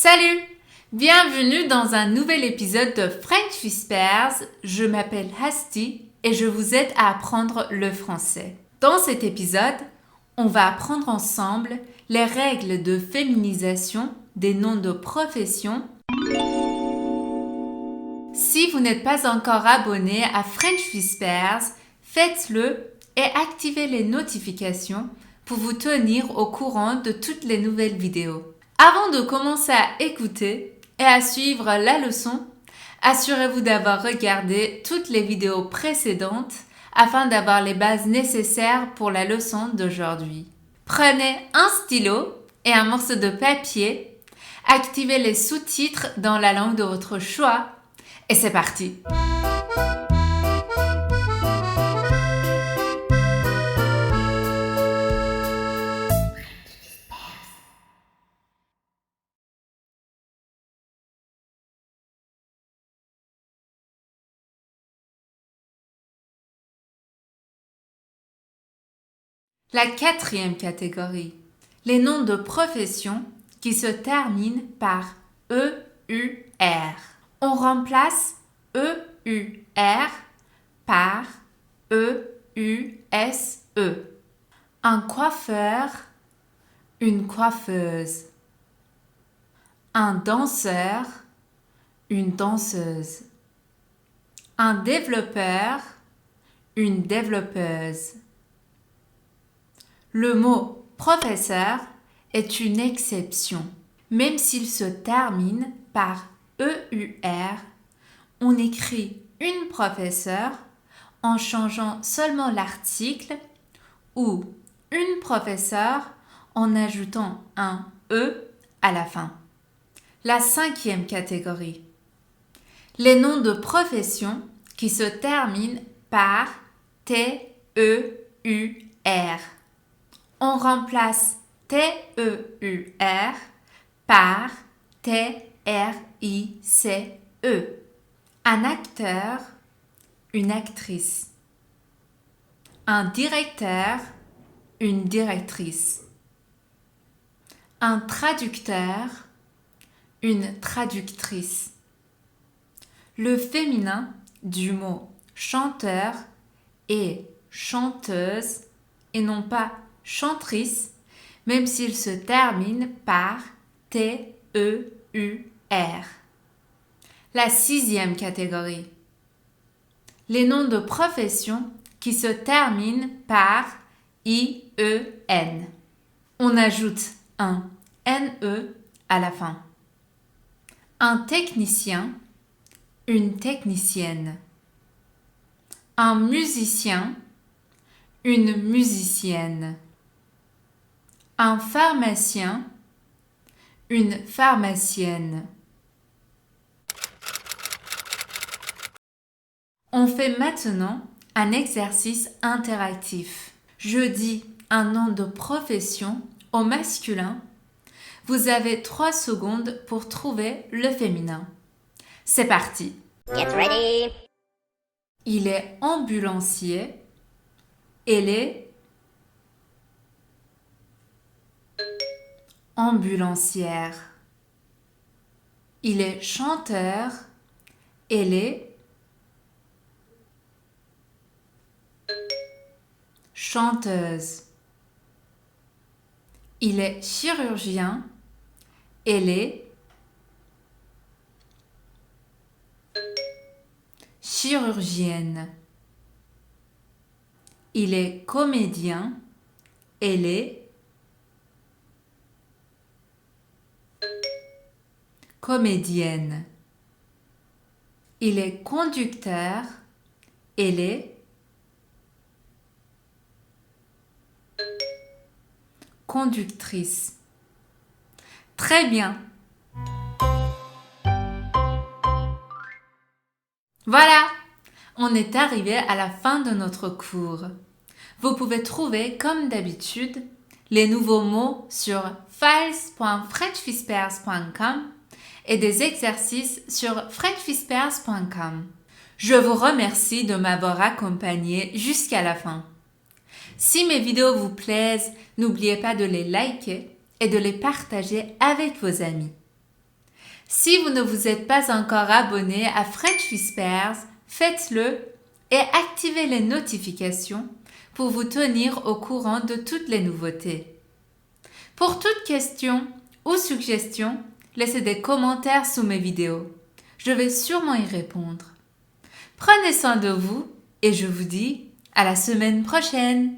Salut! Bienvenue dans un nouvel épisode de French Whispers. Je m'appelle Hasti et je vous aide à apprendre le français. Dans cet épisode, on va apprendre ensemble les règles de féminisation des noms de profession. Si vous n'êtes pas encore abonné à French Whispers, faites-le et activez les notifications pour vous tenir au courant de toutes les nouvelles vidéos. Avant de commencer à écouter et à suivre la leçon, assurez-vous d'avoir regardé toutes les vidéos précédentes afin d'avoir les bases nécessaires pour la leçon d'aujourd'hui. Prenez un stylo et un morceau de papier, activez les sous-titres dans la langue de votre choix et c'est parti! La quatrième catégorie, les noms de profession qui se terminent par EUR. On remplace EUR par EUSE. Un coiffeur, une coiffeuse. Un danseur, une danseuse. Un développeur, une développeuse. Le mot « professeur » est une exception. Même s'il se termine par EUR, on écrit « une professeure » en changeant seulement l'article ou « une professeure » en ajoutant un « e » à la fin. La cinquième catégorie. Les noms de profession qui se terminent par TEUR. On remplace TEUR par TRICE. Un acteur, une actrice. Un directeur, une directrice. Un traducteur, une traductrice. Le féminin du mot chanteur est chanteuse et non pas chantrice, même s'il se termine par TEUR. La sixième catégorie. Les noms de profession qui se terminent par IEN. On ajoute un NE à la fin. Un technicien, une technicienne. Un musicien, une musicienne. Un pharmacien, une pharmacienne. On fait maintenant un exercice interactif. Je dis un nom de profession au masculin. Vous avez 3 secondes pour trouver le féminin. C'est parti. Get ready. Il est ambulancier. Elle est ambulancière. Il est chanteur. Elle est chanteuse. Il est chirurgien. Elle est chirurgienne. Il est comédien. Elle est comédienne. Il est conducteur. Elle est conductrice. Très bien. Voilà, on est arrivé à la fin de notre cours. Vous pouvez trouver, comme d'habitude, les nouveaux mots sur files.frenchwhispers.com et des exercices sur frenchwhispers.com. Je vous remercie de m'avoir accompagné jusqu'à la fin. Si mes vidéos vous plaisent, n'oubliez pas de les liker et de les partager avec vos amis. Si vous ne vous êtes pas encore abonné à French Whispers, faites-le et activez les notifications pour vous tenir au courant de toutes les nouveautés. Pour toute question ou suggestion, laissez des commentaires sous mes vidéos. Je vais sûrement y répondre. Prenez soin de vous et je vous dis à la semaine prochaine.